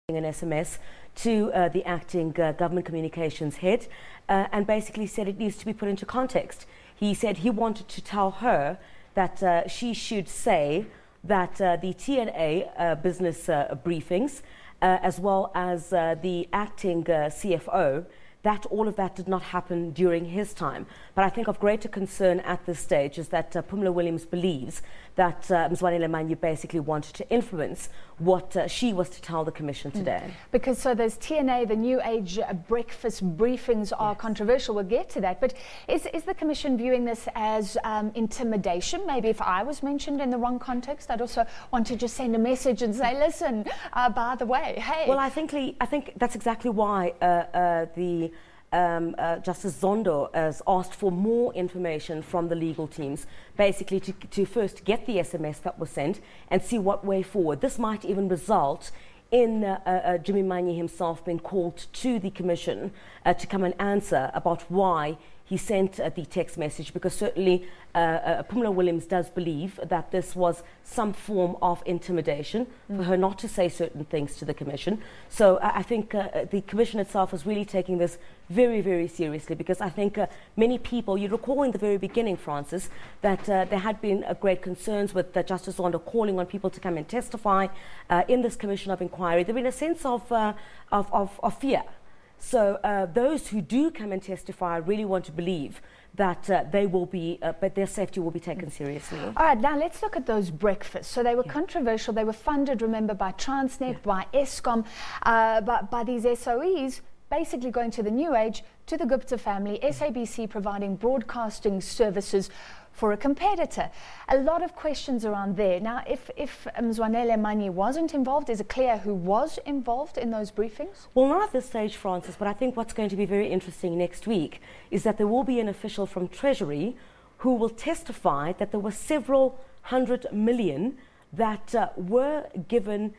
an SMS to the acting government communications head and basically said it needs to be put into context. He said he wanted to tell her that she should say that the TNA business briefings as well as the acting CFO, that all of that did not happen during his time. But I think of greater concern at this stage is that Phumla William believes that Mzwanele Manyi basically wanted to influence what she was to tell the Commission today. Because so those TNA, the New Age breakfast briefings are controversial. We'll get to that. But is the Commission viewing this as intimidation? Maybe if I was mentioned in the wrong context, I'd also want to just send a message and say, listen, by the way, hey. Well, I think that's exactly why the Justice Zondo has asked for more information from the legal teams, basically to first get the SMS that was sent and see what way forward. This might even result in Jimmy Manyi himself being called to the Commission to come and answer about why he sent the text message, because certainly Phumla William does believe that this was some form of intimidation for her not to say certain things to the Commission. So I think the Commission itself is really taking this very, very seriously, because I think many people, you recall in the very beginning, Francis, that there had been great concerns with Justice Zondo calling on people to come and testify in this Commission of Inquiry. There been a sense of fear. So those who do come and testify really want to believe that they will be, but their safety will be taken seriously. All right, now let's look at those breakfasts. So they were controversial. They were funded, remember, by Transnet, by Eskom, by these SOEs, basically going to the New Age, to the Gupta family, SABC providing broadcasting services for a competitor. A lot of questions around there. Now, if Mzwanele Manyi wasn't involved, is it clear who was involved in those briefings? Well, not at this stage, Francis, but I think what's going to be very interesting next week is that there will be an official from Treasury who will testify that there were several 100 million that were given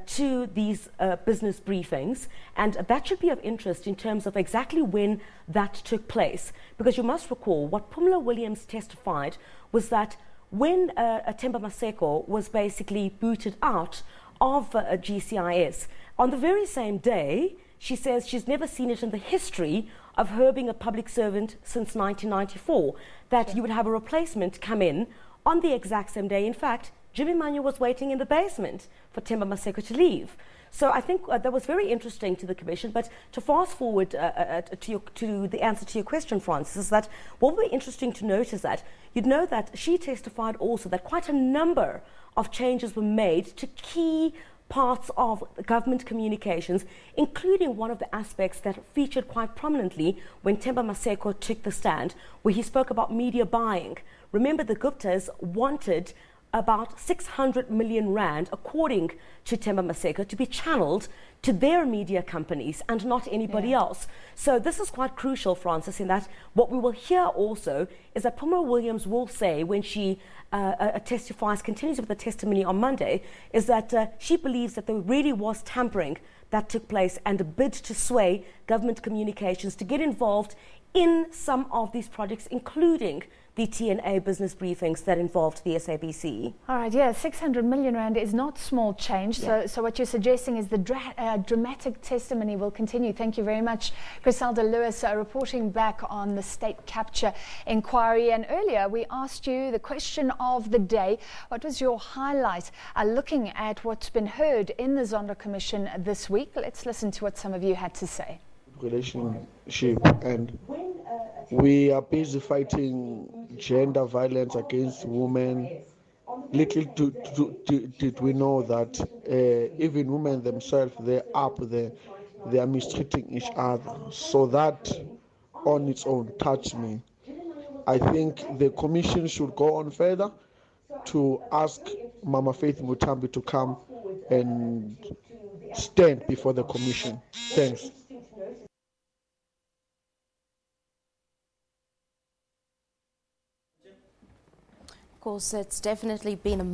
to these business briefings, and that should be of interest in terms of exactly when that took place, because you must recall what Phumla William testified was that when Themba Maseko was basically booted out of GCIS, on the very same day, she says she's never seen it in the history of her being a public servant since 1994, that you would have a replacement come in on the exact same day. In fact, Jimmy Manyi was waiting in the basement for Themba Maseko to leave. So I think that was very interesting to the Commission. But to fast forward to the answer to your question, Francis, is that what would be interesting to note is that you'd know that she testified also that quite a number of changes were made to key parts of government communications, including one of the aspects that featured quite prominently when Themba Maseko took the stand, where he spoke about media buying. Remember, the Guptas wanted about 600 million rand, according to Themba Maseko, to be channeled to their media companies and not anybody else. So this is quite crucial, Francis, in that what we will hear also is that Phumla William will say when she testifies, continues with the testimony on Monday, is that she believes that there really was tampering that took place and a bid to sway government communications to get involved in some of these projects, including the TNA business briefings that involved the SABC. All right, yeah, 600 million rand is not small change. Yeah. So what you're suggesting is the dramatic testimony will continue. Thank you very much, Chriselda Lewis, reporting back on the state capture inquiry. And earlier we asked you the question of the day. What was your highlight looking at what's been heard in the Zondo Commission this week? Let's listen to what some of you had to say. Relationship, and we are busy fighting gender violence against women. Little did we know that even women themselves, they're up there, they are mistreating each other. So that on its own touched me. I think the Commission should go on further to ask Mama Faith Mutambi to come and stand before the Commission. Thanks. Of course, it's definitely been a